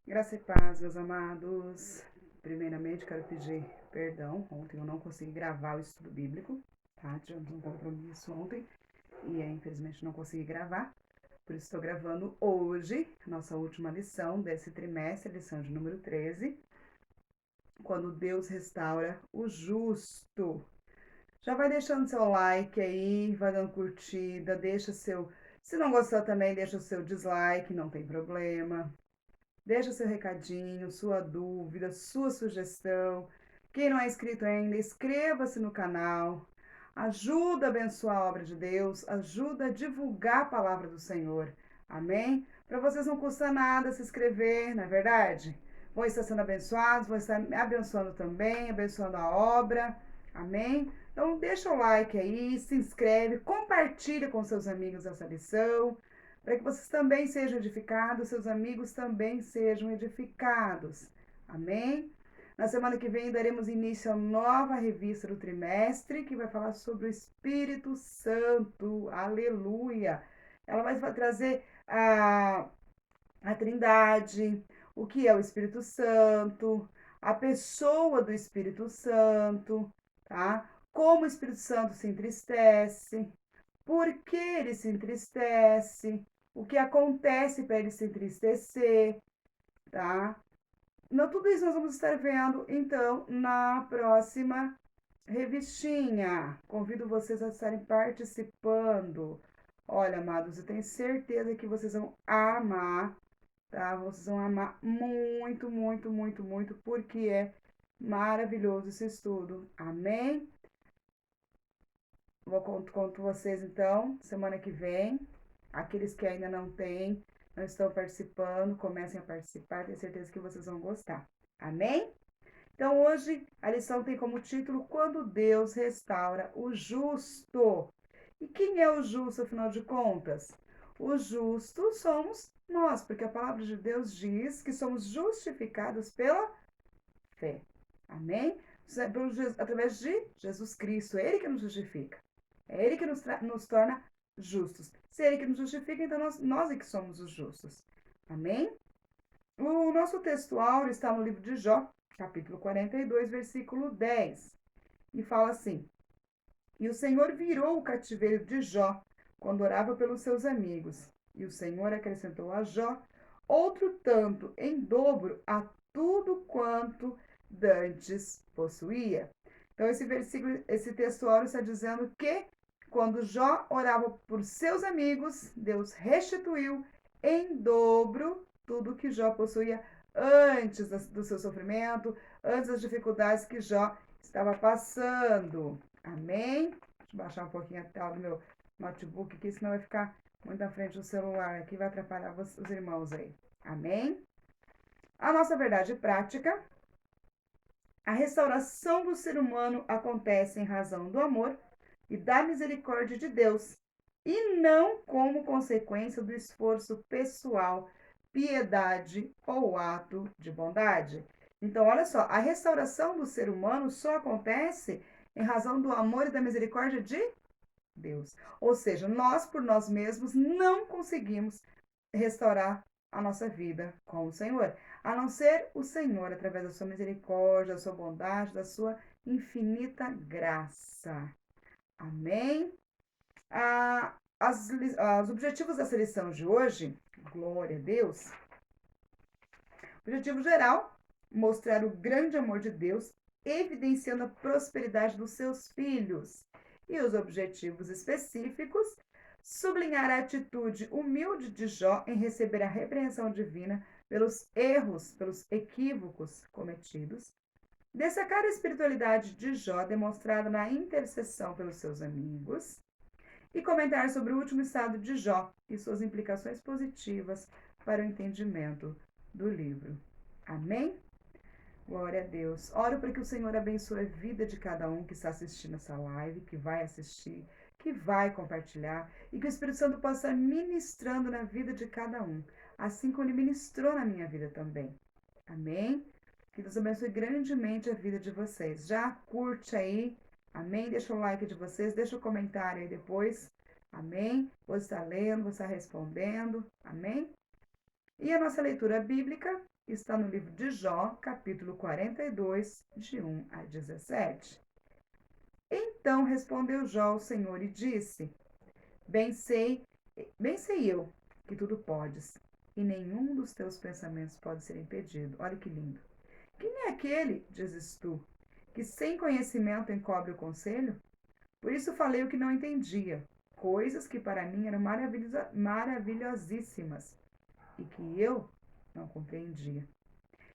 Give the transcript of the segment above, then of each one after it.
Graça e paz, meus amados. Primeiramente, quero pedir perdão. Ontem eu não consegui gravar o estudo bíblico, tá? Tivemos um compromisso ontem e infelizmente não consegui gravar. Por isso estou gravando hoje, nossa última lição desse trimestre, lição de número 13. Quando Deus restaura o justo. Já vai deixando seu like aí, vai dando curtida, deixa seu. Se não gostou também, deixa o seu dislike, não tem problema. Deixa seu recadinho, sua dúvida, sua sugestão. Quem não é inscrito ainda, inscreva-se no canal. Ajuda a abençoar a obra de Deus, ajuda a divulgar a palavra do Senhor. Amém? Para vocês não custa nada se inscrever, não é verdade? Vão estar sendo abençoados, vão estar abençoando também, abençoando a obra. Amém? Então deixa o like aí, se inscreve, compartilha com seus amigos essa lição para que vocês também sejam edificados, seus amigos também sejam edificados. Amém? Na semana que vem daremos início à nova revista do trimestre, que vai falar sobre o Espírito Santo. Aleluia! Ela vai trazer a Trindade, o que é o Espírito Santo, a pessoa do Espírito Santo, tá? Como o Espírito Santo se entristece, por que ele se entristece, o que acontece para ele se entristecer, tá? Não, tudo isso nós vamos estar vendo, então, na próxima revistinha. Convido vocês a estarem participando. Olha, amados, eu tenho certeza que vocês vão amar, tá? Vocês vão amar muito, muito, muito, muito, porque é maravilhoso esse estudo. Amém? Conto vocês, então, semana que vem. Aqueles que ainda não têm, não estão participando, comecem a participar, tenho certeza que vocês vão gostar. Amém? Então, hoje, a lição tem como título Quando Deus Restaura o Justo. E quem é o justo, afinal de contas? O justo somos nós, porque a palavra de Deus diz que somos justificados pela fé. Amém? Através de Jesus Cristo, é Ele que nos justifica. É Ele que nos torna justos. Se é Ele que nos justifica, então nós é que somos os justos. Amém? O nosso texto áureo está no livro de Jó, capítulo 42, versículo 10. E fala assim: E o Senhor virou o cativeiro de Jó quando orava pelos seus amigos. E o Senhor acrescentou a Jó outro tanto em dobro a tudo quanto dantes possuía. Então, esse versículo, esse texto áureo está dizendo que quando Jó orava por seus amigos, Deus restituiu em dobro tudo que Jó possuía antes do seu sofrimento, antes das dificuldades que Jó estava passando. Amém? Deixa eu baixar um pouquinho a tela do meu notebook aqui, senão vai ficar muito à frente do celular aqui, vai atrapalhar os irmãos aí. Amém? A nossa verdade prática: a restauração do ser humano acontece em razão do amor e da misericórdia de Deus, e não como consequência do esforço pessoal, piedade ou ato de bondade. Então, olha só, a restauração do ser humano só acontece em razão do amor e da misericórdia de Deus. Ou seja, nós por nós mesmos não conseguimos restaurar a nossa vida com o Senhor, a não ser o Senhor, através da sua misericórdia, da sua bondade, da sua infinita graça. Amém? Os objetivos dessa lição de hoje, glória a Deus. Objetivo geral: mostrar o grande amor de Deus, evidenciando a prosperidade dos seus filhos. E os objetivos específicos: sublinhar a atitude humilde de Jó em receber a repreensão divina pelos erros, pelos equívocos cometidos. Destacar a espiritualidade de Jó demonstrada na intercessão pelos seus amigos. E comentar sobre o último estado de Jó e suas implicações positivas para o entendimento do livro. Amém? Glória a Deus. Oro para que o Senhor abençoe a vida de cada um que está assistindo essa live, que vai assistir, que vai compartilhar, e que o Espírito Santo possa estar ministrando na vida de cada um, assim como ele ministrou na minha vida também. Amém? Que Deus abençoe grandemente a vida de vocês. Já curte aí, amém? Deixa o like de vocês, deixa o comentário aí depois, amém? Vou estar lendo, vou estar respondendo, amém? E a nossa leitura bíblica está no livro de Jó, capítulo 42, de 1 a 17. Então respondeu Jó ao Senhor e disse: Bem sei, bem sei eu que tudo podes, e nenhum dos teus pensamentos pode ser impedido. Olha que lindo. Quem é aquele, dizes tu, que sem conhecimento encobre o conselho? Por isso falei o que não entendia, coisas que para mim eram maravilhosíssimas e que eu não compreendia.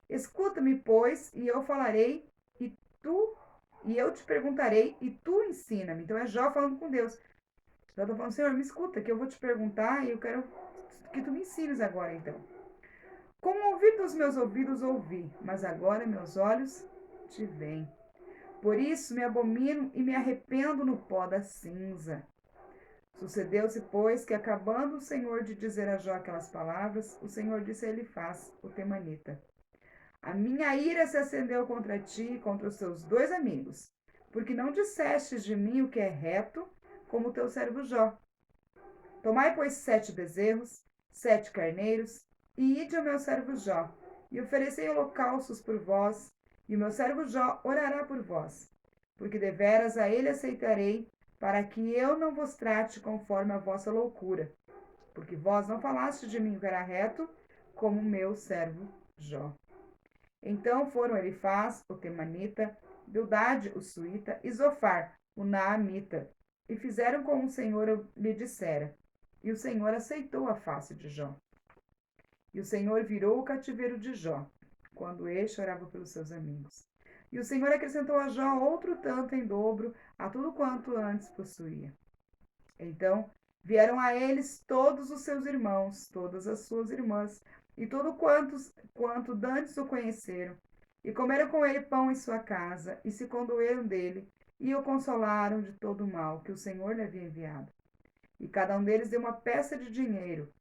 Escuta-me, pois, e eu falarei, e tu, e eu te perguntarei, e tu ensina-me. Então é Jó falando com Deus. Jó está falando, Senhor, me escuta, que eu vou te perguntar e eu quero que tu me ensines agora, então. Com o ouvir dos meus ouvidos ouvi, mas agora meus olhos te veem. Por isso me abomino e me arrependo no pó da cinza. Sucedeu-se, pois, que acabando o Senhor de dizer a Jó aquelas palavras, o Senhor disse a Elifaz, o temanita: A minha ira se acendeu contra ti e contra os teus dois amigos, porque não dissestes de mim o que é reto, como teu servo Jó. Tomai, pois, 7 bezerros, 7 carneiros, e ide ao meu servo Jó, e oferecei holocaustos por vós, e o meu servo Jó orará por vós, porque deveras a ele aceitarei, para que eu não vos trate conforme a vossa loucura, porque vós não falaste de mim o que era reto, como meu servo Jó. Então foram Elifaz, o temanita, Bildade, o suíta, e Zofar, o naamita, e fizeram como o Senhor lhe dissera. E o Senhor aceitou a face de Jó. E o Senhor virou o cativeiro de Jó, quando este orava pelos seus amigos. E o Senhor acrescentou a Jó outro tanto em dobro a tudo quanto antes possuía. Então vieram a eles todos os seus irmãos, todas as suas irmãs, e todo quanto dantes o conheceram, e comeram com ele pão em sua casa, e se condoeram dele, e o consolaram de todo o mal que o Senhor lhe havia enviado. E cada um deles deu uma peça de dinheiro,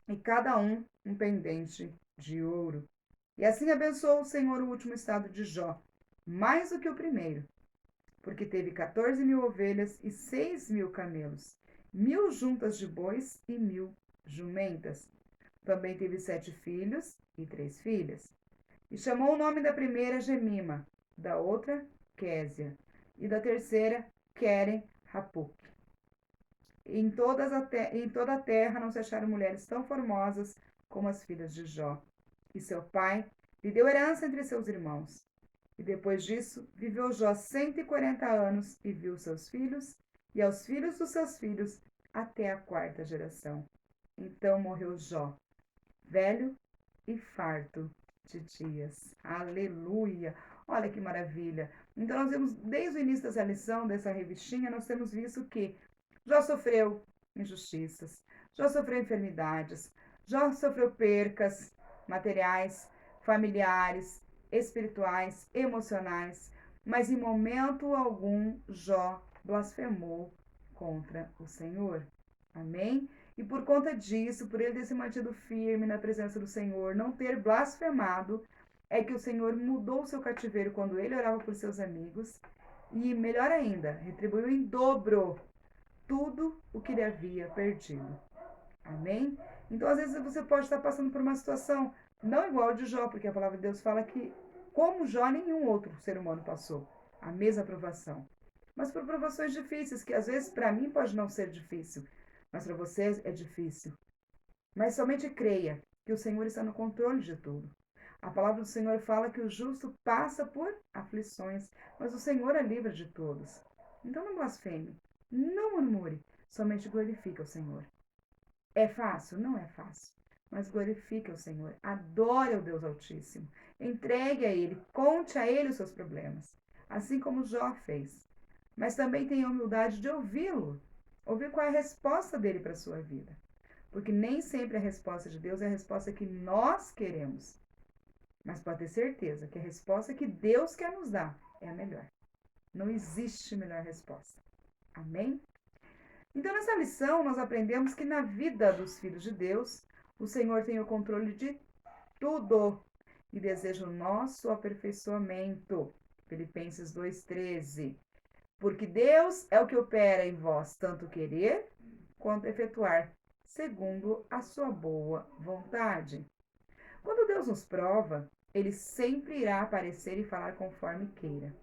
e cada um pendente de ouro. E assim abençoou o Senhor o último estado de Jó, mais do que o primeiro, porque teve 14.000 ovelhas e 6.000 camelos, 1.000 juntas de bois e 1.000 jumentas. Também teve 7 filhos e 3 filhas. E chamou o nome da primeira Gemima, da outra Késia, e da terceira Queren Hapuk. Em toda a terra não se acharam mulheres tão formosas como as filhas de Jó. E seu pai lhe deu herança entre seus irmãos. E depois disso, viveu Jó 140 anos e viu seus filhos e aos filhos dos seus filhos até a 4ª geração. Então morreu Jó, velho e farto de dias. Aleluia! Olha que maravilha! Então nós vemos, desde o início dessa lição, dessa revistinha, nós temos visto que Jó sofreu injustiças, Jó sofreu enfermidades, Jó sofreu percas materiais, familiares, espirituais, emocionais, mas em momento algum Jó blasfemou contra o Senhor. Amém? E por conta disso, por ele ter se mantido firme na presença do Senhor, não ter blasfemado, é que o Senhor mudou o seu cativeiro quando ele orava por seus amigos e, melhor ainda, retribuiu em dobro tudo o que ele havia perdido. Amém? Então, às vezes, você pode estar passando por uma situação não igual a de Jó, porque a palavra de Deus fala que, como Jó, nenhum outro ser humano passou a mesma provação. Mas por provações difíceis, que às vezes para mim pode não ser difícil, mas para vocês é difícil. Mas somente creia que o Senhor está no controle de tudo. A palavra do Senhor fala que o justo passa por aflições, mas o Senhor é livre de todos. Então não blasfeme, não murmure, somente glorifique o Senhor. É fácil? Não é fácil. Mas glorifique o Senhor, adore o Deus Altíssimo, entregue a Ele, conte a Ele os seus problemas, assim como Jó fez. Mas também tenha a humildade de ouvi-lo, ouvir qual é a resposta dele para a sua vida. Porque nem sempre a resposta de Deus é a resposta que nós queremos. Mas pode ter certeza que a resposta que Deus quer nos dar é a melhor. Não existe melhor resposta. Amém? Então, nessa lição, nós aprendemos que na vida dos filhos de Deus, o Senhor tem o controle de tudo e deseja o nosso aperfeiçoamento. Filipenses 2,13. Porque Deus é o que opera em vós, tanto querer quanto efetuar, segundo a sua boa vontade. Quando Deus nos prova, ele sempre irá aparecer e falar conforme queira,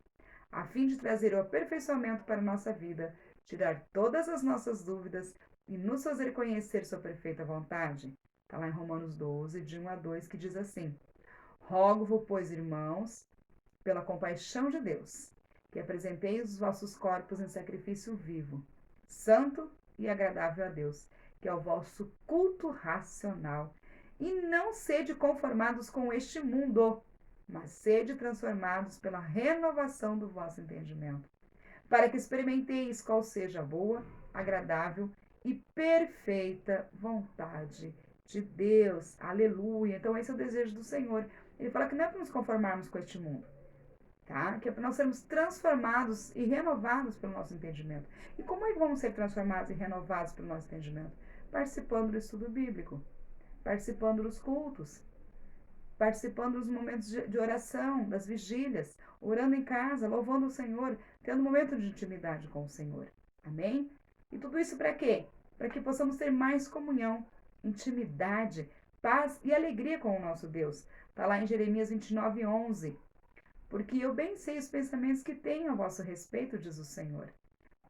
a fim de trazer o aperfeiçoamento para a nossa vida, tirar todas as nossas dúvidas e nos fazer conhecer sua perfeita vontade. Está lá em Romanos 12, de 1 a 2, que diz assim: Rogo-vos, pois, irmãos, pela compaixão de Deus, que apresenteis os vossos corpos em sacrifício vivo, santo e agradável a Deus, que é o vosso culto racional. E não sede conformados com este mundo, mas sede transformados pela renovação do vosso entendimento, para que experimenteis qual seja a boa, agradável e perfeita vontade de Deus. Aleluia. Então, esse é o desejo do Senhor. Ele fala que não é para nos conformarmos com este mundo, tá? Que é para nós sermos transformados e renovados pelo nosso entendimento. E como é que vamos ser transformados e renovados pelo nosso entendimento? Participando do estudo bíblico, participando dos cultos, participando dos momentos de oração, das vigílias, orando em casa, louvando o Senhor, tendo um momento de intimidade com o Senhor. Amém? E tudo isso para quê? Para que possamos ter mais comunhão, intimidade, paz e alegria com o nosso Deus. Está lá em Jeremias 29, 11. Porque eu bem sei os pensamentos que tenho a vosso respeito, diz o Senhor.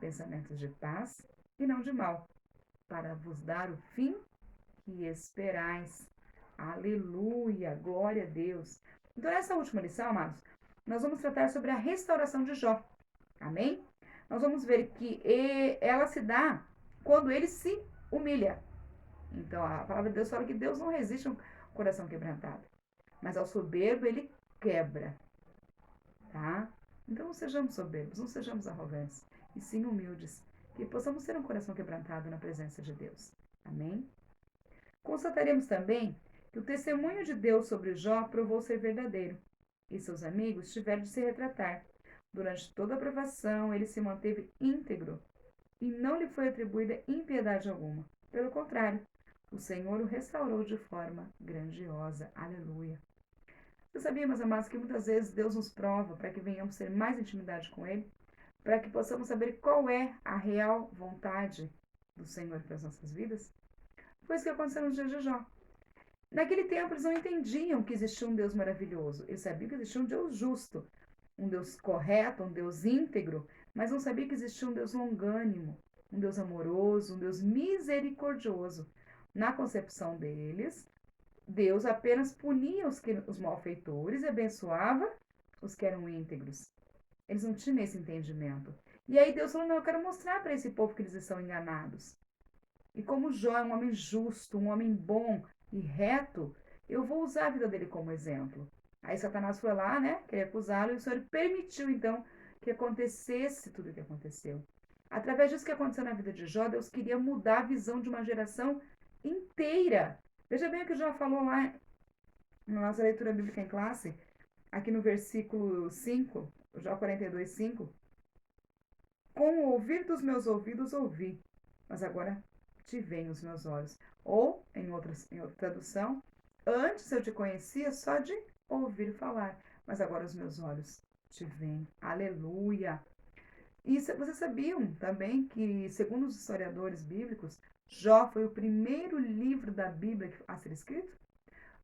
Pensamentos de paz e não de mal, para vos dar o fim que esperais. Aleluia, glória a Deus. Então, nessa última lição, amados, nós vamos tratar sobre a restauração de Jó. Amém? Nós vamos ver que ela se dá quando ele se humilha. Então, a palavra de Deus fala que Deus não resiste a um coração quebrantado, mas ao soberbo ele quebra, tá? Então, não sejamos soberbos, não sejamos arrogantes, e sim humildes, que possamos ter um coração quebrantado na presença de Deus. Amém? Constataremos também que o testemunho de Deus sobre Jó provou ser verdadeiro, e seus amigos tiveram de se retratar. Durante toda a provação, ele se manteve íntegro e não lhe foi atribuída impiedade alguma. Pelo contrário, o Senhor o restaurou de forma grandiosa. Aleluia. Você sabia, meus amados, que muitas vezes Deus nos prova para que venhamos ter mais intimidade com Ele, para que possamos saber qual é a real vontade do Senhor para as nossas vidas? Foi isso que aconteceu nos dias de Jó. Naquele tempo, eles não entendiam que existia um Deus maravilhoso. Eles sabiam que existia um Deus justo, um Deus correto, um Deus íntegro, mas não sabiam que existia um Deus longânimo, um Deus amoroso, um Deus misericordioso. Na concepção deles, Deus apenas punia os malfeitores e abençoava os que eram íntegros. Eles não tinham esse entendimento. E aí Deus falou, não, eu quero mostrar para esse povo que eles estão enganados. E como Jó é um homem justo, um homem bom e reto, eu vou usar a vida dele como exemplo. Aí Satanás foi lá, né, queria acusá-lo, e o Senhor permitiu, então, que acontecesse tudo o que aconteceu. Através disso que aconteceu na vida de Jó, Deus queria mudar a visão de uma geração inteira. Veja bem o que Jó falou lá na nossa leitura bíblica em classe, aqui no versículo 5, Jó 42, 5. Com o ouvir dos meus ouvidos ouvi, mas agora te veem os meus olhos. Ou, em outra tradução, antes eu te conhecia só de ouvir falar, mas agora os meus olhos te veem. Aleluia! E vocês sabiam também que, segundo os historiadores bíblicos, Jó foi o primeiro livro da Bíblia a ser escrito?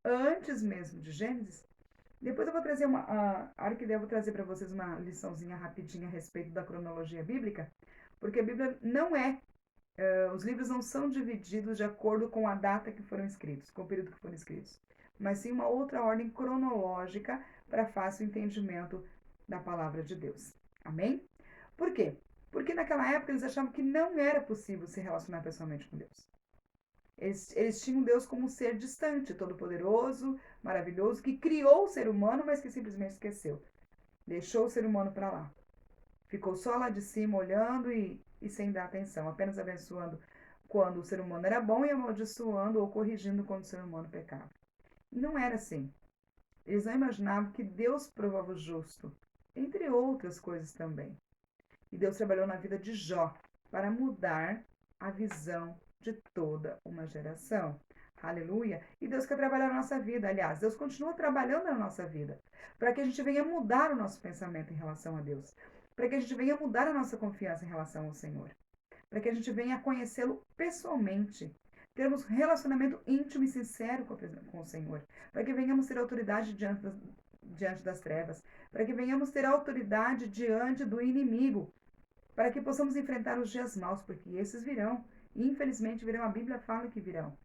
Antes mesmo de Gênesis? Depois eu vou trazer a hora que der, eu vou trazer para vocês uma liçãozinha rapidinha a respeito da cronologia bíblica, porque a Bíblia não os livros não são divididos de acordo com a data que foram escritos, com o período que foram escritos, mas sim uma outra ordem cronológica para fácil entendimento da palavra de Deus. Amém? Por quê? Porque naquela época eles achavam que não era possível se relacionar pessoalmente com Deus. Eles tinham Deus como um ser distante, todo-poderoso, maravilhoso, que criou o ser humano, mas que simplesmente esqueceu. Deixou o ser humano para lá. Ficou só lá de cima olhando e sem dar atenção, apenas abençoando quando o ser humano era bom e amaldiçoando ou corrigindo quando o ser humano pecava. E não era assim. Eles não imaginavam que Deus provava o justo, entre outras coisas também. E Deus trabalhou na vida de Jó para mudar a visão de toda uma geração. Aleluia! E Deus quer trabalhar na nossa vida. Aliás, Deus continua trabalhando na nossa vida para que a gente venha mudar o nosso pensamento em relação a Deus, para que a gente venha mudar a nossa confiança em relação ao Senhor, para que a gente venha conhecê-lo pessoalmente, termos relacionamento íntimo e sincero com o Senhor, para que venhamos ter autoridade diante das trevas, para que venhamos ter autoridade diante do inimigo, para que possamos enfrentar os dias maus, porque esses virão, e infelizmente virão, a Bíblia fala que virão.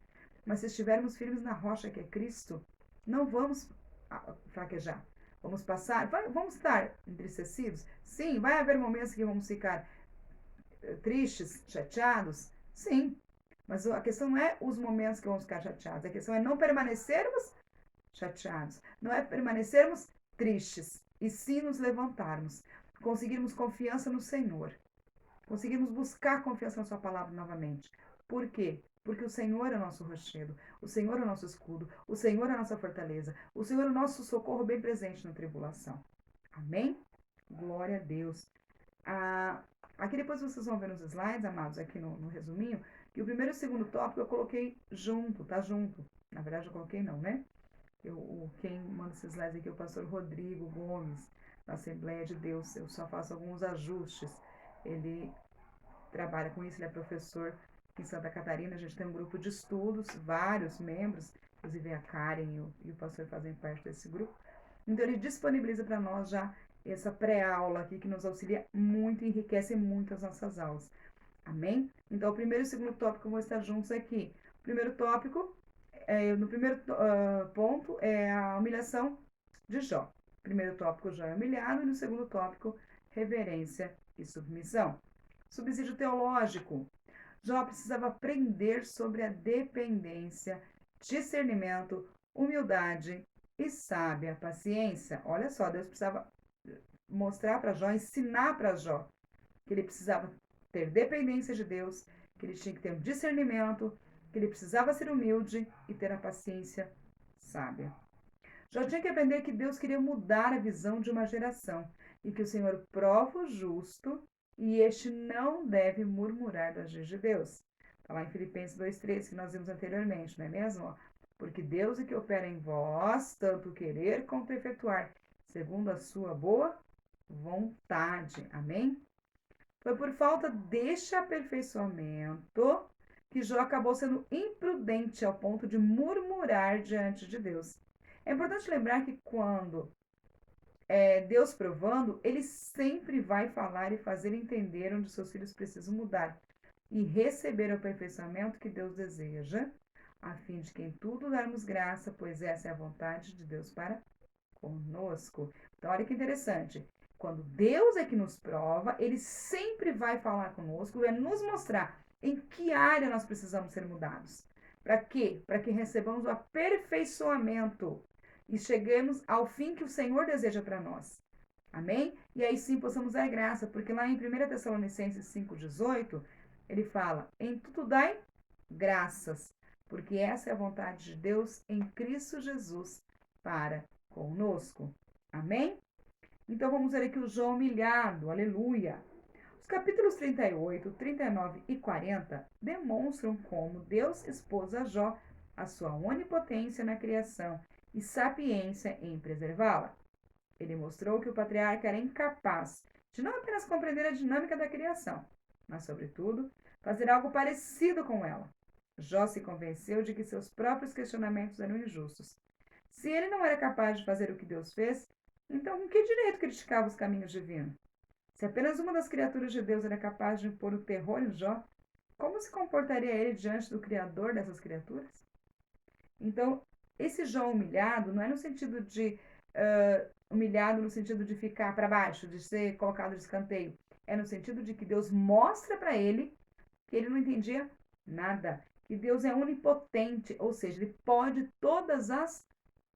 Mas se estivermos firmes na rocha que é Cristo, não vamos fraquejar. Vamos passar, vamos estar entristecidos? Sim, vai haver momentos que vamos ficar tristes, chateados? Sim. Mas a questão não é os momentos que vamos ficar chateados, a questão é não permanecermos chateados, não é permanecermos tristes, e sim nos levantarmos, conseguirmos confiança no Senhor, conseguirmos buscar confiança na sua palavra novamente. Por quê? Porque o Senhor é o nosso rochedo, o Senhor é o nosso escudo, o Senhor é a nossa fortaleza, o Senhor é o nosso socorro bem presente na tribulação. Amém? Glória a Deus. Aqui depois vocês vão ver nos slides, amados, aqui no resuminho, que o primeiro e o segundo tópico eu coloquei junto, tá junto. Na verdade eu coloquei não, né? Quem manda esses slides aqui é o pastor Rodrigo Gomes, da Assembleia de Deus. Eu só faço alguns ajustes. Ele trabalha com isso, ele é professor em Santa Catarina. A gente tem um grupo de estudos, vários membros, inclusive a Karen e o pastor fazem parte desse grupo. Então ele disponibiliza para nós já essa pré-aula aqui que nos auxilia muito e enriquece muito as nossas aulas. Amém? Então o primeiro e o segundo tópico vão estar juntos aqui. O primeiro tópico, no primeiro ponto, é a humilhação de Jó. O primeiro tópico, Jó é humilhado, e no segundo tópico, reverência e submissão. Subsídio teológico. Jó precisava aprender sobre a dependência, discernimento, humildade e sábia paciência. Olha só, Deus precisava mostrar para Jó, ensinar para Jó que ele precisava ter dependência de Deus, que ele tinha que ter um discernimento, que ele precisava ser humilde e ter a paciência sábia. Jó tinha que aprender que Deus queria mudar a visão de uma geração e que o Senhor prova o justo e este não deve murmurar das leis de Deus. Está lá em Filipenses 2,3, que nós vimos anteriormente, não é mesmo? Porque Deus é que opera em vós, tanto querer quanto efetuar, segundo a sua boa vontade. Amém? Foi por falta deste aperfeiçoamento que Jó acabou sendo imprudente ao ponto de murmurar diante de Deus. É importante lembrar que quando Deus provando, ele sempre vai falar e fazer entender onde seus filhos precisam mudar e receber o aperfeiçoamento que Deus deseja, a fim de que em tudo darmos graça, pois essa é a vontade de Deus para conosco. Então, olha que interessante. Quando Deus é que nos prova, ele sempre vai falar conosco, vai nos mostrar em que área nós precisamos ser mudados. Para quê? Para que recebamos o aperfeiçoamento e cheguemos ao fim que o Senhor deseja para nós. Amém? E aí sim possamos dar graça, porque lá em 1 Tessalonicenses 5,18, ele fala: em tudo dai graças, porque essa é a vontade de Deus em Cristo Jesus para conosco. Amém? Então vamos ver aqui o Jó humilhado, aleluia. Os capítulos 38, 39 e 40 demonstram como Deus expôs a Jó a sua onipotência na criação e sapiência em preservá-la. Ele mostrou que o patriarca era incapaz de não apenas compreender a dinâmica da criação, mas, sobretudo, fazer algo parecido com ela. Jó se convenceu de que seus próprios questionamentos eram injustos. Se ele não era capaz de fazer o que Deus fez, então com que direito criticava os caminhos divinos? Se apenas uma das criaturas de Deus era capaz de impor o terror em Jó, como se comportaria ele diante do Criador dessas criaturas? Então, esse Jó humilhado não é no sentido de humilhado no sentido de ficar para baixo, de ser colocado de escanteio. É no sentido de que Deus mostra para ele que ele não entendia nada, que Deus é onipotente, ou seja, ele pode todas as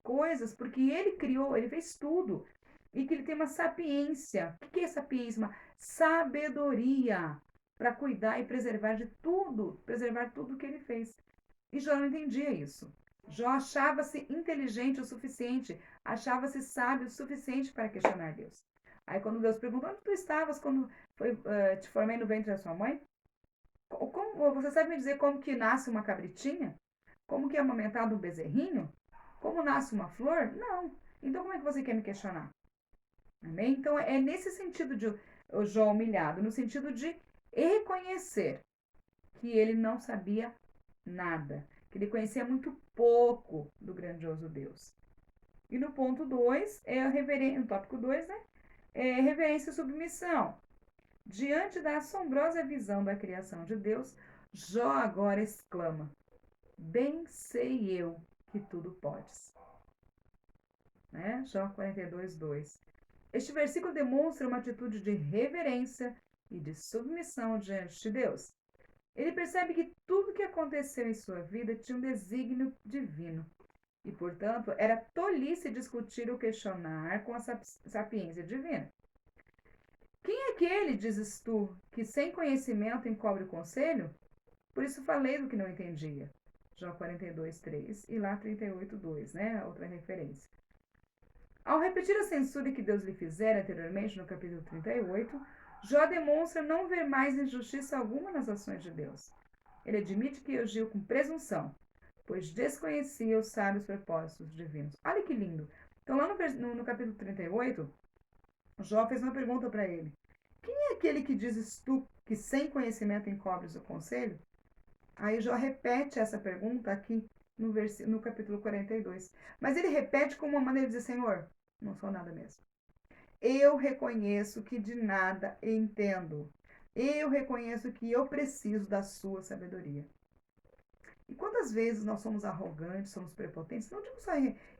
coisas, porque ele criou, ele fez tudo, e que ele tem uma sapiência. O que é sapiência? Uma sabedoria para cuidar e preservar tudo que ele fez. E Jó não entendia isso. Jó achava-se inteligente o suficiente, achava-se sábio o suficiente para questionar Deus. Aí quando Deus perguntou, onde tu estavas quando te formei no ventre da sua mãe? Você sabe me dizer como que nasce uma cabritinha? Como que é amamentado um bezerrinho? Como nasce uma flor? Não. Então como é que você quer me questionar? Amém? Então é nesse sentido de o Jó humilhado, no sentido de reconhecer que ele não sabia nada, que ele conhecia muito pouco do grandioso Deus. E no ponto 2, no tópico 2, né? É reverência e submissão. Diante da assombrosa visão da criação de Deus, Jó agora exclama: Bem sei eu que tudo podes. Né? Jó 42, 2. Este versículo demonstra uma atitude de reverência e de submissão diante de Deus. Ele percebe que tudo que aconteceu em sua vida tinha um desígnio divino e, portanto, era tolice discutir ou questionar com a sapiência divina. Quem é aquele, dizes tu, que sem conhecimento encobre o conselho? Por isso falei do que não entendia. Jó 42, 3 e lá 38, 2, né? Outra referência. Ao repetir a censura que Deus lhe fizera anteriormente no capítulo 38, Jó demonstra não ver mais injustiça alguma nas ações de Deus. Ele admite que agiu com presunção, pois desconhecia os sábios propósitos divinos. Olha que lindo. Então, lá no capítulo 38, Jó fez uma pergunta para ele. Quem é aquele que dizes tu que sem conhecimento encobres o conselho? Aí Jó repete essa pergunta aqui no capítulo 42. Mas ele repete com uma maneira de dizer, Senhor, não sou nada mesmo. Eu reconheço que de nada entendo. Eu reconheço que eu preciso da sua sabedoria. E quantas vezes nós somos arrogantes, somos prepotentes, não digo só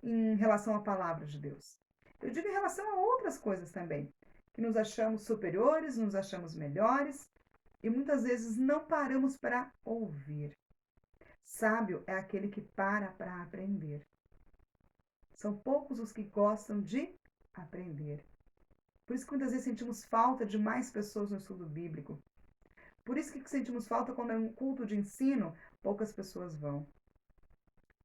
em relação à palavra de Deus. Eu digo em relação a outras coisas também. Que nos achamos superiores, nos achamos melhores e muitas vezes não paramos para ouvir. Sábio é aquele que para aprender. São poucos os que gostam de aprender. Por isso que muitas vezes sentimos falta de mais pessoas no estudo bíblico. Por isso que sentimos falta quando é um culto de ensino, poucas pessoas vão.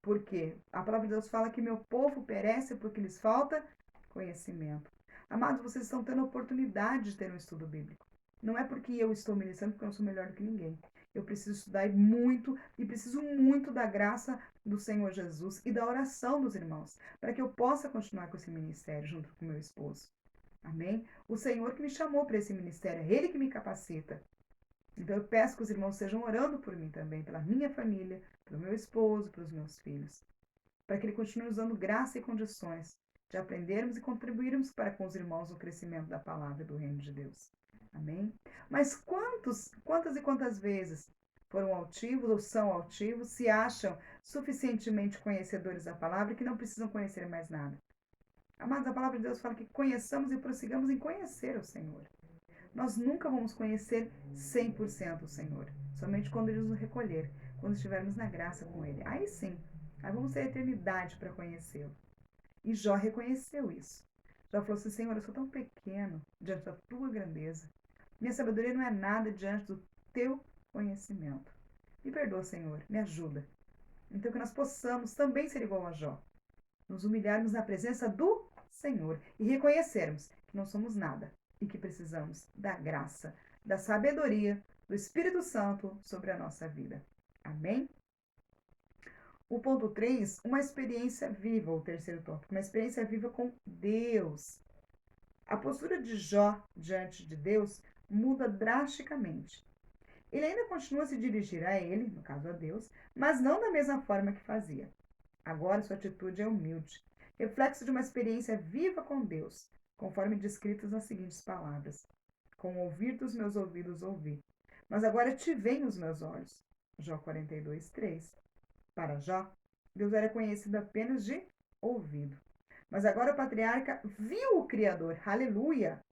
Por quê? A palavra de Deus fala que meu povo perece porque lhes falta conhecimento. Amados, vocês estão tendo a oportunidade de ter um estudo bíblico. Não é porque eu estou ministrando porque eu não sou melhor do que ninguém. Eu preciso estudar muito e preciso muito da graça do Senhor Jesus e da oração dos irmãos, para que eu possa continuar com esse ministério junto com meu esposo. Amém? O Senhor que me chamou para esse ministério, é Ele que me capacita. Então eu peço que os irmãos estejam orando por mim também, pela minha família, pelo meu esposo, pelos meus filhos, para que Ele continue usando graça e condições de aprendermos e contribuirmos para com os irmãos no crescimento da palavra do reino de Deus. Amém? Mas quantas e quantas vezes foram altivos ou são altivos, se acham suficientemente conhecedores da palavra e que não precisam conhecer mais nada? Amados, a palavra de Deus fala que conheçamos e prossigamos em conhecer o Senhor. Nós nunca vamos conhecer 100% o Senhor, somente quando Ele nos recolher, quando estivermos na graça com Ele. Aí sim, aí vamos ter a eternidade para conhecê-lo. E Jó reconheceu isso. Jó falou assim, Senhor, eu sou tão pequeno diante da tua grandeza. Minha sabedoria não é nada diante do teu conhecimento. Me perdoa, Senhor, me ajuda. Então que nós possamos também ser igual a Jó, nos humilharmos na presença do Senhor e reconhecermos que não somos nada e que precisamos da graça, da sabedoria do Espírito Santo sobre a nossa vida. Amém? O ponto 3, uma experiência viva, o terceiro tópico, uma experiência viva com Deus. A postura de Jó diante de Deus muda drasticamente. Ele ainda continua a se dirigir a ele, no caso a Deus, mas não da mesma forma que fazia. Agora sua atitude é humilde, reflexo de uma experiência viva com Deus, conforme descritas nas seguintes palavras: Com o ouvir dos meus ouvidos ouvi, mas agora te veem os meus olhos. Jó 42, 3. Para Jó, Deus era conhecido apenas de ouvido. Mas agora o patriarca viu o Criador. Aleluia!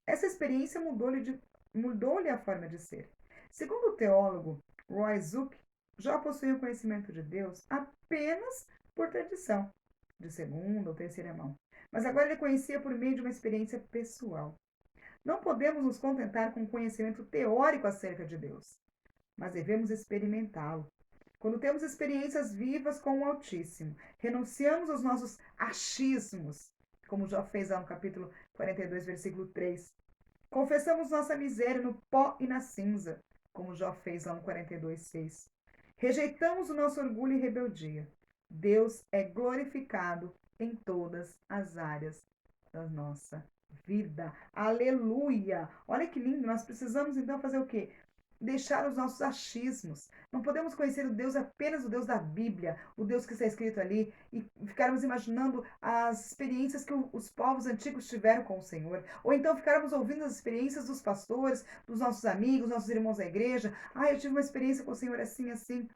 Essa experiência mudou-lhe a forma de ser. Segundo o teólogo Roy Zuck, Jó possuía o conhecimento de Deus apenas por tradição, de segunda ou terceira mão. Mas agora ele conhecia por meio de uma experiência pessoal. Não podemos nos contentar com o conhecimento teórico acerca de Deus, mas devemos experimentá-lo. Quando temos experiências vivas com o Altíssimo, renunciamos aos nossos achismos, como Jó fez lá no capítulo 42, versículo 3. Confessamos nossa miséria no pó e na cinza, como Jó fez lá no 42, 6. Rejeitamos o nosso orgulho e rebeldia. Deus é glorificado em todas as áreas da nossa vida. Aleluia! Olha que lindo, nós precisamos então fazer o quê? deixar os nossos achismos. Não podemos conhecer o Deus apenas o Deus da Bíblia, o Deus que está escrito ali, e ficarmos imaginando as experiências que os povos antigos tiveram com o Senhor. Ou então ficarmos ouvindo as experiências dos pastores, dos nossos amigos, nossos irmãos da igreja. Ah, eu tive uma experiência com o Senhor assim, assim.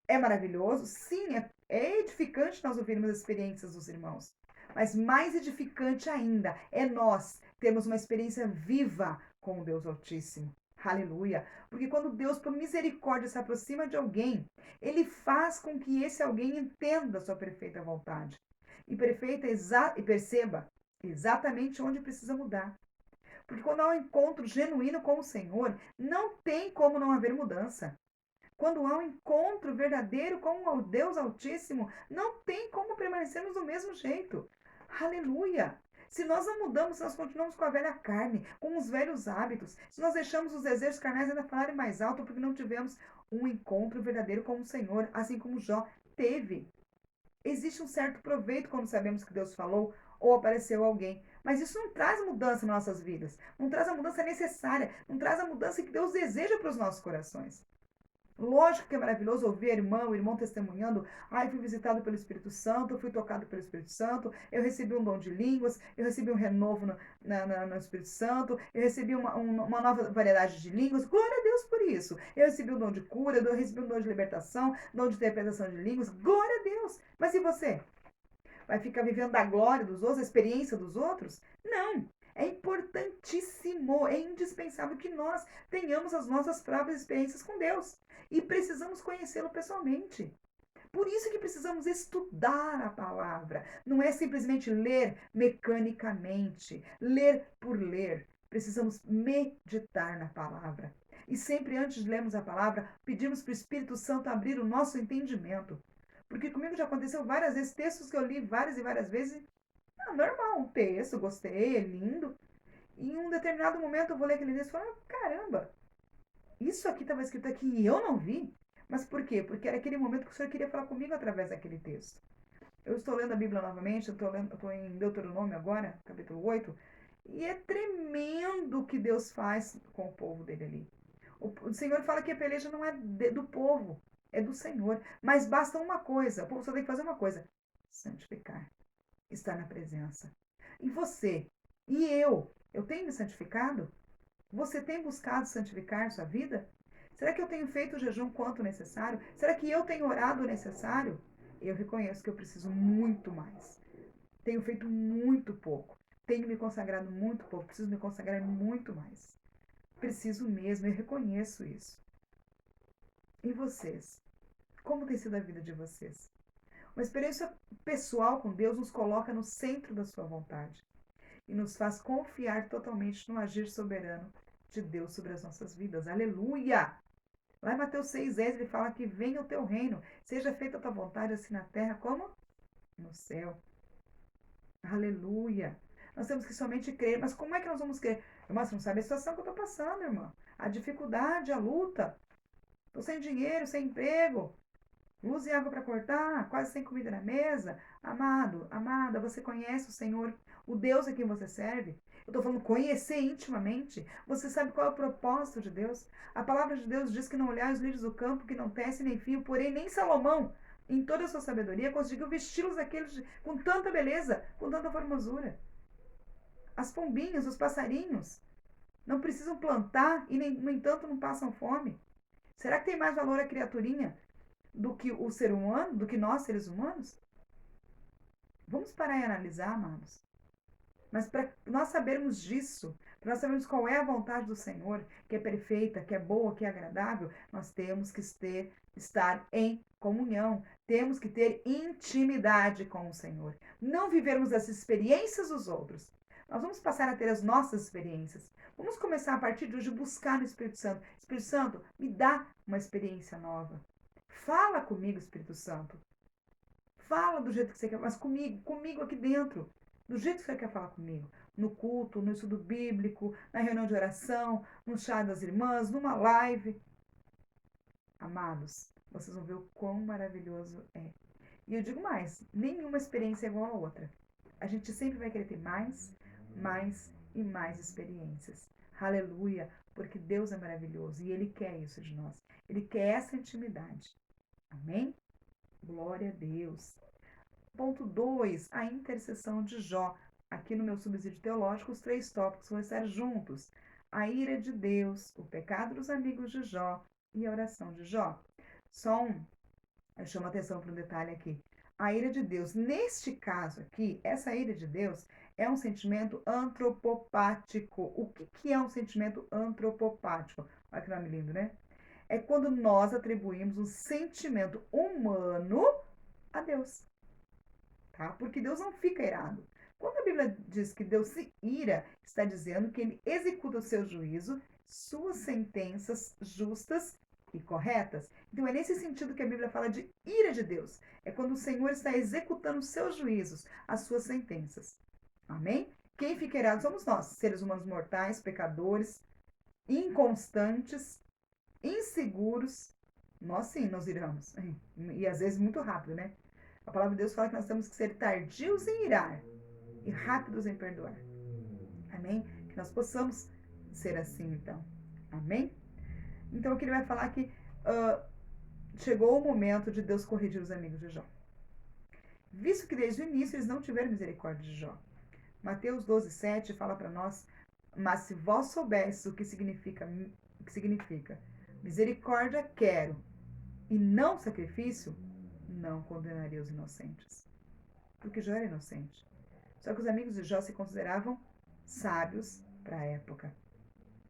É maravilhoso? Sim, é edificante nós ouvirmos as experiências dos irmãos. Mas mais edificante ainda é nós termos uma experiência viva com o Deus Altíssimo. Aleluia. Porque quando Deus, por misericórdia, se aproxima de alguém, ele faz com que esse alguém entenda a sua perfeita vontade. E e perceba exatamente onde precisa mudar. Porque quando há um encontro genuíno com o Senhor, não tem como não haver mudança. Quando há um encontro verdadeiro com o Deus Altíssimo, não tem como permanecermos do mesmo jeito. Aleluia! Se nós não mudamos, se nós continuamos com a velha carne, com os velhos hábitos, se nós deixamos os desejos carnais ainda falarem mais alto porque não tivemos um encontro verdadeiro com o Senhor, assim como Jó teve. Existe um certo proveito quando sabemos que Deus falou ou apareceu alguém, mas isso não traz mudança nas nossas vidas, não traz a mudança necessária, não traz a mudança que Deus deseja para os nossos corações. Lógico que é maravilhoso ouvir o irmão testemunhando. Ai, fui visitado pelo Espírito Santo, fui tocado pelo Espírito Santo, eu recebi um dom de línguas, eu recebi um renovo no Espírito Santo, eu recebi uma nova variedade de línguas. Glória a Deus por isso. Eu recebi um dom de cura, eu recebi um dom de libertação, dom de interpretação de línguas. Glória a Deus. Mas e você? Vai ficar vivendo da glória dos outros, a experiência dos outros? Não. É importantíssimo, é indispensável que nós tenhamos as nossas próprias experiências com Deus. E precisamos conhecê-lo pessoalmente. Por isso que precisamos estudar a palavra. Não é simplesmente ler mecanicamente, ler por ler. Precisamos meditar na palavra. E sempre antes de lermos a palavra, pedimos para o Espírito Santo abrir o nosso entendimento. Porque comigo já aconteceu várias vezes, textos que eu li várias e várias vezes. Normal, um texto, gostei, é lindo. E em um determinado momento eu vou ler aquele texto e falo, caramba, isso aqui estava escrito aqui e eu não vi. Mas por quê? Porque era aquele momento que o Senhor queria falar comigo através daquele texto. Eu estou lendo a Bíblia novamente, eu estou em Deuteronômio agora, capítulo 8, e é tremendo o que Deus faz com o povo dele ali. O Senhor fala que a peleja não é do povo, é do Senhor. Mas basta uma coisa, o povo só tem que fazer uma coisa: santificar, estar na presença. E você, e eu tenho me santificado? Você tem buscado santificar sua vida? Será que eu tenho feito o jejum quanto necessário? Será que eu tenho orado o necessário? Eu reconheço que eu preciso muito mais. Tenho feito muito pouco. Tenho me consagrado muito pouco. Preciso me consagrar muito mais. Preciso mesmo, eu reconheço isso. E vocês? Como tem sido a vida de vocês? Uma experiência pessoal com Deus nos coloca no centro da sua vontade e nos faz confiar totalmente no agir soberano de Deus sobre as nossas vidas. Aleluia! Lá em Mateus 6,10 ele fala que venha o teu reino, seja feita a tua vontade, assim na terra como no céu. Aleluia! Nós temos que somente crer. Mas como é que nós vamos crer? Irmã, você não sabe a situação que eu estou passando, irmã. A dificuldade, a luta. Estou sem dinheiro, sem emprego. Luz e água para cortar, quase sem comida na mesa. Amado, amada, você conhece o Senhor, o Deus a quem você serve? Eu estou falando conhecer intimamente. Você sabe qual é o propósito de Deus? A palavra de Deus diz que não olhar os lírios do campo, que não tecem nem fio, porém nem Salomão, em toda a sua sabedoria, conseguiu vesti-los daqueles com tanta beleza, com tanta formosura. As pombinhas, os passarinhos, não precisam plantar e, nem, no entanto, não passam fome. Será que tem mais valor a criaturinha do que o ser humano, do que nós, seres humanos? Vamos parar e analisar, amados. Mas para nós sabermos disso, para nós sabermos qual é a vontade do Senhor, que é perfeita, que é boa, que é agradável, nós temos que estar em comunhão, temos que ter intimidade com o Senhor. Não vivermos as experiências dos outros. Nós vamos passar a ter as nossas experiências. Vamos começar a partir de hoje a buscar no Espírito Santo. Espírito Santo, me dá uma experiência nova. Fala comigo, Espírito Santo. Fala do jeito que você quer, mas comigo aqui dentro. Do jeito que você quer falar comigo. No culto, no estudo bíblico, na reunião de oração, no chá das irmãs, numa live. Amados, vocês vão ver o quão maravilhoso é. E eu digo mais, nenhuma experiência é igual a outra. A gente sempre vai querer ter mais e mais experiências. Aleluia! porque Deus é maravilhoso e Ele quer isso de nós. Ele quer essa intimidade. Amém? Glória a Deus. Ponto 2, a intercessão de Jó. Aqui no meu subsídio teológico, os 3 tópicos vão estar juntos. A ira de Deus, o pecado dos amigos de Jó e a oração de Jó. Eu chamo atenção para um detalhe aqui. A ira de Deus, neste caso aqui, essa ira de Deus é um sentimento antropopático. O que é um sentimento antropopático? Olha que nome lindo, né? É quando nós atribuímos um sentimento humano a Deus. Tá? Porque Deus não fica irado. Quando a Bíblia diz que Deus se ira, está dizendo que ele executa o seu juízo, suas sentenças justas e corretas. Então é nesse sentido que a Bíblia fala de ira de Deus. É quando o Senhor está executando os seus juízos, as suas sentenças. Amém? Quem fica irado somos nós, seres humanos mortais, pecadores, inconstantes, inseguros. Nós sim, nos iramos. E às vezes muito rápido, né? A palavra de Deus fala que nós temos que ser tardios em irar e rápidos em perdoar. Amém? Que nós possamos ser assim, então. Amém? Então, aqui ele vai falar que chegou o momento de Deus corrigir os amigos de Jó. Visto que desde o início eles não tiveram misericórdia de Jó. Mateus 12:7 fala para nós, mas se vós soubesses o que significa misericórdia quero e não sacrifício, não condenaria os inocentes. Porque Jó era inocente. Só que os amigos de Jó se consideravam sábios para a época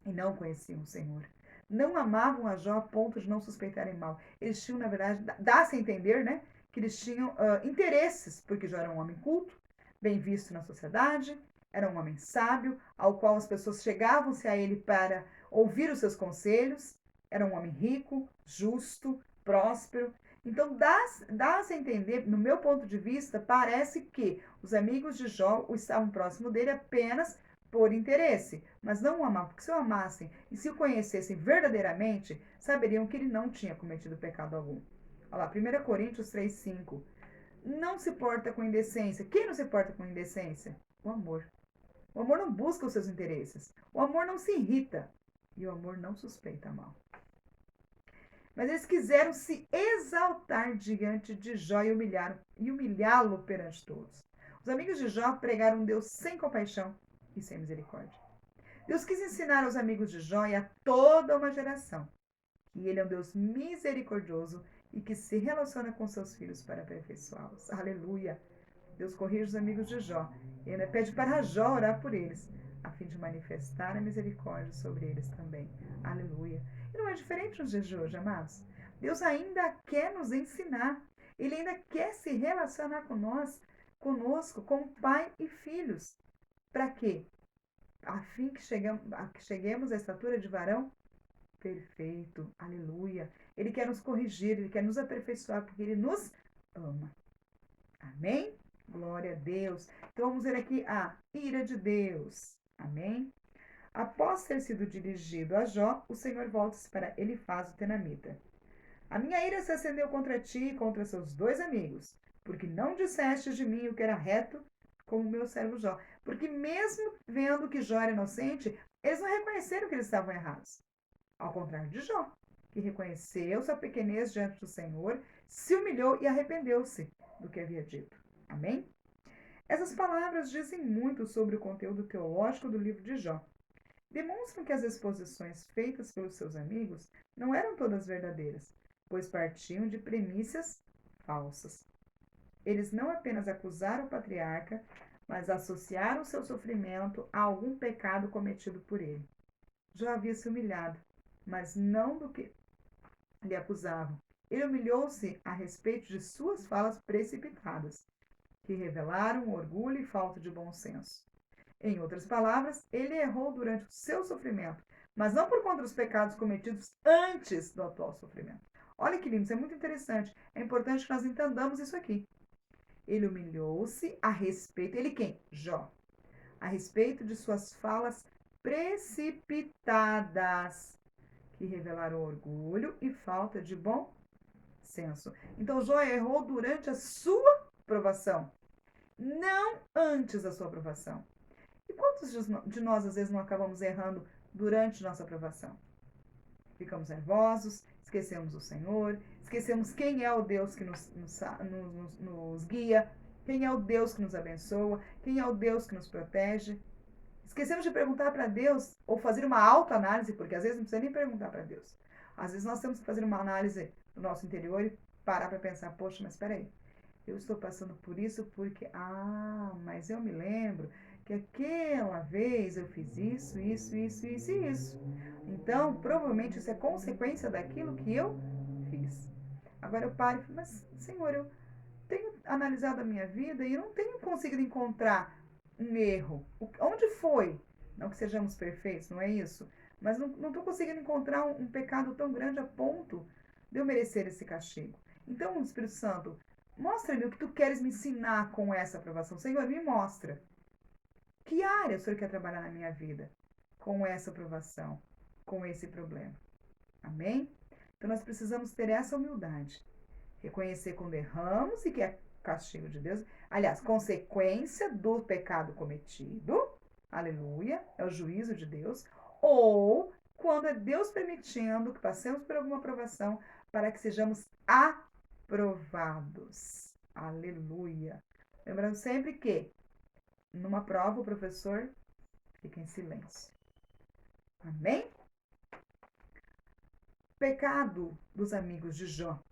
e não conheciam o Senhor. Não amavam a Jó a ponto de não suspeitarem mal. Eles tinham, na verdade, dá-se a entender, né, que eles tinham interesses, porque Jó era um homem culto, bem visto na sociedade, era um homem sábio, ao qual as pessoas chegavam-se a ele para ouvir os seus conselhos, era um homem rico, justo, próspero. Então, dá-se a entender, no meu ponto de vista, parece que os amigos de Jó estavam próximo dele apenas por interesse, mas não o amavam, porque se o amassem e se o conhecessem verdadeiramente, saberiam que ele não tinha cometido pecado algum. Olha lá, 1 Coríntios 3:5. Não se porta com indecência. Quem não se porta com indecência? O amor. O amor não busca os seus interesses. O amor não se irrita. E o amor não suspeita mal. Mas eles quiseram se exaltar diante de Jó e humilhá-lo perante todos. Os amigos de Jó pregaram um Deus sem compaixão e sem misericórdia. Deus quis ensinar aos amigos de Jó e a toda uma geração que ele é um Deus misericordioso e que se relaciona com seus filhos para aperfeiçoá-los. Aleluia! Deus corrige os amigos de Jó e ainda pede para Jó orar por eles, a fim de manifestar a misericórdia sobre eles também. Aleluia! E não é diferente nos dias de hoje, amados. Deus ainda quer nos ensinar. Ele ainda quer se relacionar conosco, como pai e filhos. Para quê? A fim que cheguemos à estatura de varão perfeito. Aleluia. Ele quer nos corrigir, ele quer nos aperfeiçoar, porque ele nos ama. Amém? Glória a Deus. Então vamos ver aqui a ira de Deus. Amém? Após ter sido dirigido a Jó, o Senhor volta-se para Elifaz o Tenamita. A minha ira se acendeu contra ti e contra seus 2 amigos, porque não disseste de mim o que era reto, como o meu servo Jó. Porque mesmo vendo que Jó era inocente, eles não reconheceram que eles estavam errados. Ao contrário de Jó, que reconheceu sua pequenez diante do Senhor, se humilhou e arrependeu-se do que havia dito. Amém? Essas palavras dizem muito sobre o conteúdo teológico do livro de Jó. Demonstram que as exposições feitas pelos seus amigos não eram todas verdadeiras, pois partiam de premissas falsas. Eles não apenas acusaram o patriarca, mas associaram seu sofrimento a algum pecado cometido por ele. Jó havia se humilhado, mas não do que lhe acusavam. Ele humilhou-se a respeito de suas falas precipitadas, que revelaram orgulho e falta de bom senso. Em outras palavras, ele errou durante o seu sofrimento, mas não por conta dos pecados cometidos antes do atual sofrimento. Olha que lindo, isso é muito interessante. É importante que nós entendamos isso aqui. Ele humilhou-se a respeito, ele quem? Jó. A respeito de suas falas precipitadas, que revelaram orgulho e falta de bom senso. Então, Jó errou durante a sua provação, não antes da sua provação. E quantos de nós, às vezes, não acabamos errando durante nossa aprovação? Ficamos nervosos, esquecemos o Senhor, esquecemos quem é o Deus que nos guia, quem é o Deus que nos abençoa, quem é o Deus que nos protege. Esquecemos de perguntar para Deus, ou fazer uma autoanálise, porque às vezes não precisa nem perguntar para Deus. Às vezes nós temos que fazer uma análise do nosso interior e parar para pensar, poxa, mas espera aí, eu estou passando por isso porque, mas eu me lembro que aquela vez eu fiz isso, isso, isso, isso e isso. Então, provavelmente isso é consequência daquilo que eu fiz. Agora eu paro e falo, mas Senhor, eu tenho analisado a minha vida e eu não tenho conseguido encontrar um erro. Onde foi? Não que sejamos perfeitos, não é isso. Mas não estou conseguindo encontrar um pecado tão grande a ponto de eu merecer esse castigo. Então, Espírito Santo, mostra-me o que tu queres me ensinar com essa aprovação. Senhor, me mostra. Que área o Senhor quer trabalhar na minha vida com essa aprovação, com esse problema? Amém? Então, nós precisamos ter essa humildade. Reconhecer quando erramos e que é castigo de Deus. Aliás, consequência do pecado cometido. Aleluia. É o juízo de Deus. Ou quando é Deus permitindo que passemos por alguma provação para que sejamos aprovados. Aleluia. Lembrando sempre que numa prova o professor fica em silêncio. Amém? Pecado dos amigos de Jó.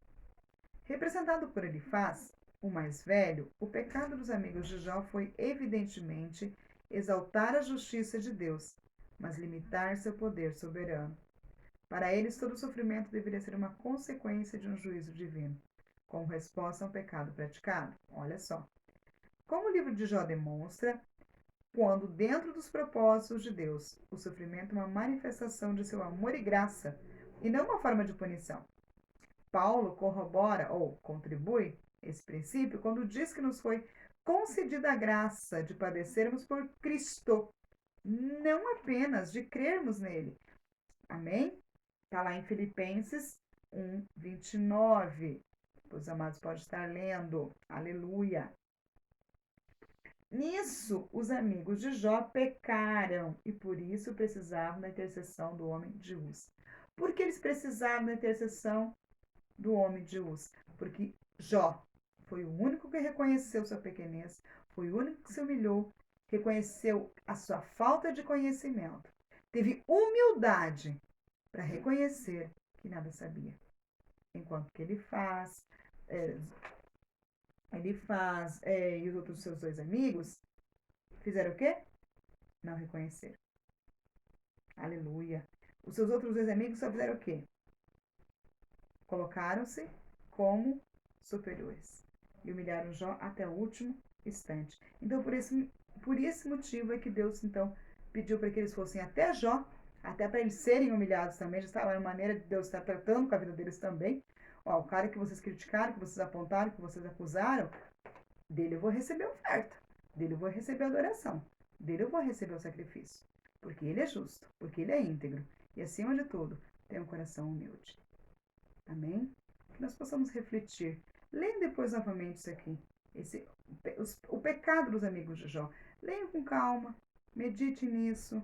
Representado por Elifaz, o mais velho, o pecado dos amigos de Jó foi, evidentemente, exaltar a justiça de Deus, mas limitar seu poder soberano. Para eles, todo sofrimento deveria ser uma consequência de um juízo divino, como resposta a um pecado praticado. Olha só. Como o livro de Jó demonstra, quando dentro dos propósitos de Deus, o sofrimento é uma manifestação de seu amor e graça, e não uma forma de punição. Paulo corrobora ou contribui esse princípio quando diz que nos foi concedida a graça de padecermos por Cristo, não apenas de crermos nele. Amém? Está lá em Filipenses 1:29. Os amados podem estar lendo. Aleluia. Nisso, os amigos de Jó pecaram e por isso precisavam da intercessão do homem de Uz. Por que eles precisavam da intercessão do homem de Uz? Porque Jó foi o único que reconheceu sua pequenez, foi o único que se humilhou, reconheceu a sua falta de conhecimento, teve humildade para reconhecer que nada sabia. Enquanto que é, e os outros seus dois amigos fizeram o quê? Não reconheceram. Aleluia. Os seus outros dois amigos só fizeram o quê? Colocaram-se como superiores e humilharam Jó até o último instante. Então, por esse motivo é que Deus, então, pediu para que eles fossem até Jó, até para eles serem humilhados também. Já estava a maneira de Deus estar tratando com a vida deles também. Ó, o cara que vocês criticaram, que vocês apontaram, que vocês acusaram, dele eu vou receber oferta, dele eu vou receber adoração, dele eu vou receber o sacrifício. Porque ele é justo, porque ele é íntegro. E acima de tudo, tem um coração humilde. Amém? Que nós possamos refletir. Leia depois novamente isso aqui. O pecado dos amigos de Jó. Leia com calma. Medite nisso.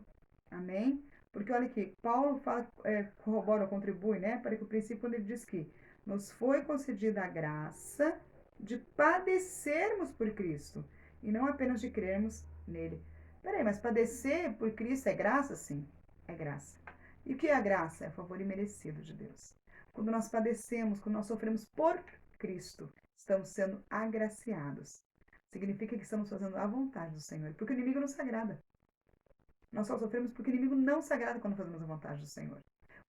Amém? Porque olha aqui, Paulo fala, corrobora, contribui, né? Para que o princípio, quando ele diz que nos foi concedida a graça de padecermos por Cristo. E não apenas de crermos nele. Peraí, mas padecer por Cristo é graça? Sim, é graça. E o que é a graça? É o favor imerecido de Deus. Quando nós padecemos, quando nós sofremos por Cristo, estamos sendo agraciados. Significa que estamos fazendo a vontade do Senhor, porque o inimigo não se agrada. Nós só sofremos porque o inimigo não se agrada quando fazemos a vontade do Senhor.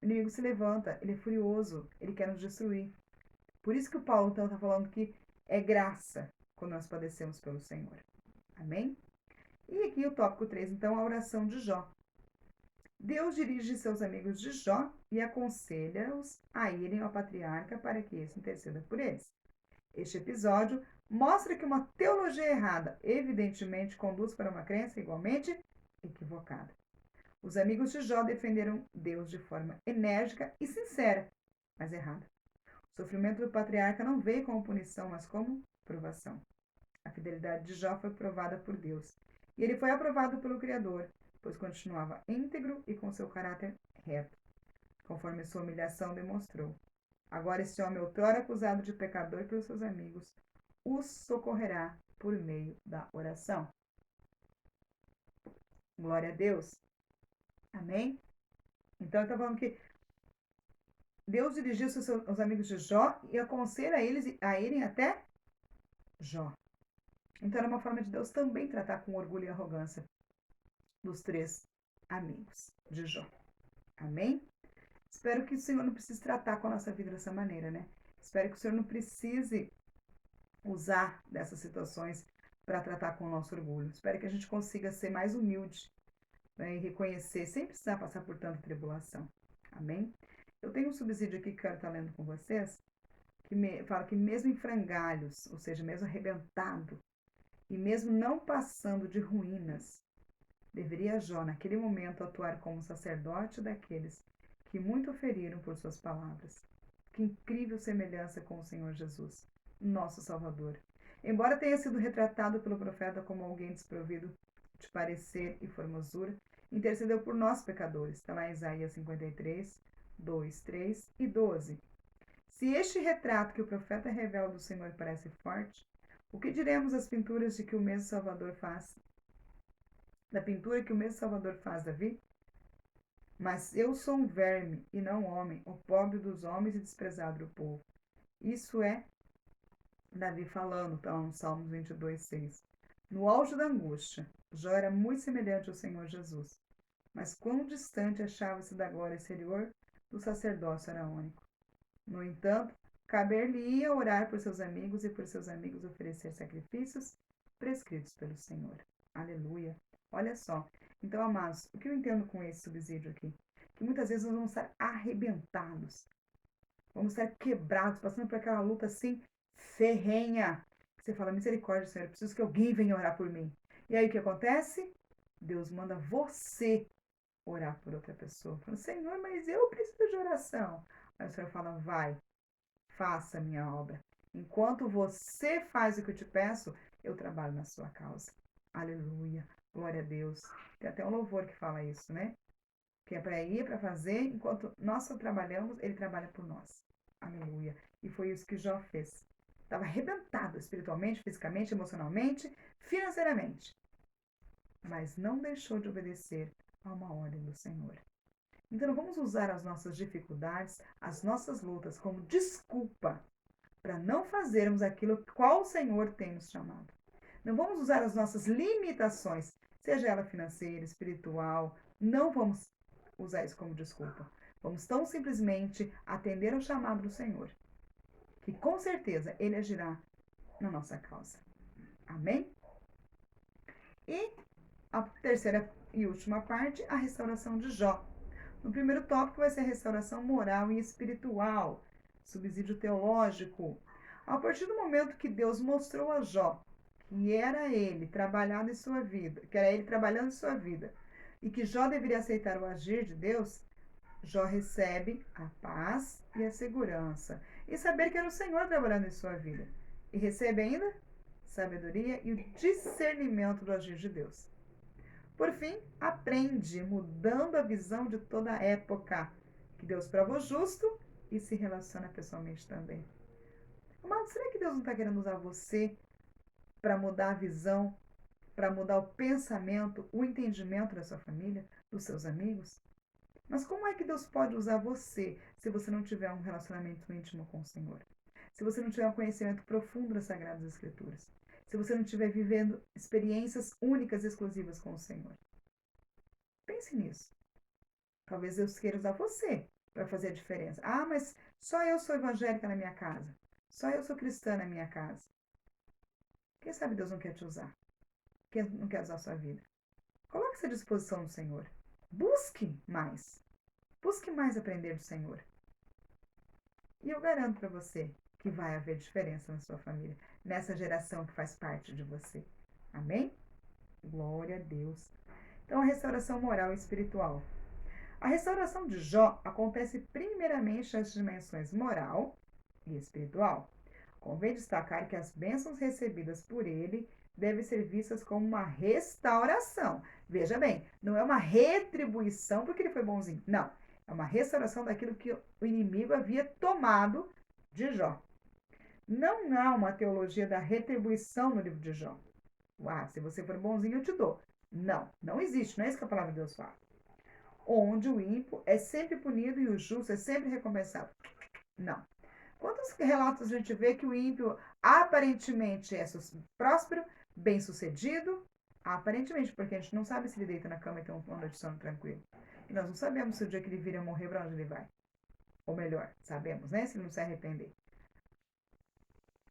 O inimigo se levanta, ele é furioso, ele quer nos destruir. Por isso que o Paulo então está falando que é graça quando nós padecemos pelo Senhor. Amém? E aqui o tópico 3, então, a oração de Jó. Deus dirige seus amigos de Jó e aconselha-os a irem ao patriarca para que esse interceda por eles. Este episódio mostra que uma teologia errada, evidentemente, conduz para uma crença igualmente equivocada. Os amigos de Jó defenderam Deus de forma enérgica e sincera, mas errada. O sofrimento do patriarca não veio como punição, mas como provação. A fidelidade de Jó foi provada por Deus. E ele foi aprovado pelo Criador. pois continuava íntegro e com seu caráter reto, conforme sua humilhação demonstrou. Agora esse homem, outrora acusado de pecador pelos seus amigos, os socorrerá por meio da oração. Glória a Deus. Amém? Então, ele está falando que Deus dirigiu-se aos amigos de Jó e aconselha eles a irem até Jó. Então, era uma forma de Deus também tratar com orgulho e arrogância dos 3 amigos de Jó. Amém? Espero que o Senhor não precise tratar com a nossa vida dessa maneira, né? Espero que o Senhor não precise usar dessas situações para tratar com o nosso orgulho. Espero que a gente consiga ser mais humilde, né, e reconhecer, sem precisar passar por tanta tribulação. Amém? Eu tenho um subsídio aqui que eu quero estar lendo com vocês, que fala que mesmo em frangalhos, ou seja, mesmo arrebentado, e mesmo não passando de ruínas, deveria Jó, naquele momento, atuar como sacerdote daqueles que muito feriram por suas palavras. Que incrível semelhança com o Senhor Jesus, nosso Salvador. Embora tenha sido retratado pelo profeta como alguém desprovido de parecer e formosura, intercedeu por nós pecadores. Está lá em Isaías 53, 2, 3 e 12. Se este retrato que o profeta revela do Senhor parece forte, o que diremos das pinturas de que o mesmo Salvador faz? Da pintura que o mesmo Salvador faz, Davi? Mas eu sou um verme e não homem, o pobre dos homens e desprezado do povo. Isso é Davi falando, tá, no Salmos 22, 6. No auge da angústia, Jó era muito semelhante ao Senhor Jesus, mas quão distante achava-se da glória exterior do sacerdócio araônico. No entanto, caber-lhe-ia orar por seus amigos e por seus amigos oferecer sacrifícios prescritos pelo Senhor. Aleluia. Olha só. Então, amados, o que eu entendo com esse subsídio aqui? Que muitas vezes nós vamos estar arrebentados, vamos estar quebrados, passando por aquela luta assim, ferrenha. Você fala, misericórdia, Senhor, eu preciso que alguém venha orar por mim. E aí o que acontece? Deus manda você orar por outra pessoa. Fala, Senhor, mas eu preciso de oração. Aí o Senhor fala, vai, faça a minha obra. Enquanto você faz o que eu te peço, eu trabalho na sua causa. Aleluia, glória a Deus. Tem até um louvor que fala isso, né? Que é para ir, para fazer, enquanto nós só trabalhamos, ele trabalha por nós. Aleluia. E foi isso que Jó fez. Estava arrebentado espiritualmente, fisicamente, emocionalmente, financeiramente. Mas não deixou de obedecer a uma ordem do Senhor. Então não vamos usar as nossas dificuldades, as nossas lutas como desculpa para não fazermos aquilo qual o Senhor tem nos chamado. Não vamos usar as nossas limitações, seja ela financeira, espiritual, não vamos usar isso como desculpa. Vamos tão simplesmente atender ao chamado do Senhor, que com certeza Ele agirá na nossa causa. Amém? E a terceira e última parte, a restauração de Jó. No primeiro tópico vai ser a restauração moral e espiritual, subsídio teológico. A partir do momento que Deus mostrou a Jó que era ele trabalhando em sua vida, que era ele trabalhando em sua vida, e que Jó deveria aceitar o agir de Deus, Jó recebe a paz e a segurança, e saber que era o Senhor trabalhando em sua vida. E recebe ainda sabedoria e o discernimento do agir de Deus. Por fim, aprende, mudando a visão de toda a época, que Deus prova o justo e se relaciona pessoalmente também. Mas será que Deus não está querendo usar você para mudar a visão, para mudar o pensamento, o entendimento da sua família, dos seus amigos? Mas como é que Deus pode usar você se você não tiver um relacionamento íntimo com o Senhor? Se você não tiver um conhecimento profundo das Sagradas Escrituras? Se você não estiver vivendo experiências únicas e exclusivas com o Senhor? Pense nisso. Talvez Deus queira usar você para fazer a diferença. Ah, mas só eu sou evangélica na minha casa. Só eu sou cristã na minha casa. Quem sabe Deus não quer te usar? Quem não quer usar a sua vida? Coloque-se à disposição do Senhor. Busque mais. Busque mais aprender do Senhor. E eu garanto para você que vai haver diferença na sua família, nessa geração que faz parte de você. Amém? Glória a Deus. Então, a restauração moral e espiritual. A restauração de Jó acontece primeiramente nas dimensões moral e espiritual. Convém destacar que as bênçãos recebidas por ele devem ser vistas como uma restauração. Veja bem, não é uma retribuição porque ele foi bonzinho. Não, é uma restauração daquilo que o inimigo havia tomado de Jó. Não há uma teologia da retribuição no livro de Jó. Ah, se você for bonzinho, eu te dou. Não, não existe, não é isso que a palavra de Deus fala. Onde o ímpio é sempre punido e o justo é sempre recompensado. Não. Quantos relatos a gente vê que o ímpio aparentemente é próspero, bem-sucedido? Aparentemente, porque a gente não sabe se ele deita na cama e tem uma noite de sono tranquilo. E nós não sabemos se o dia que ele vira morrer, para onde ele vai. Ou melhor, sabemos, né? Se ele não se arrepender.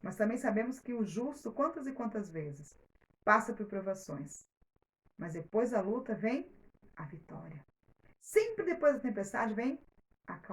Mas também sabemos que o justo, quantas e quantas vezes, passa por provações. Mas depois da luta vem a vitória. Sempre depois da tempestade vem a calma.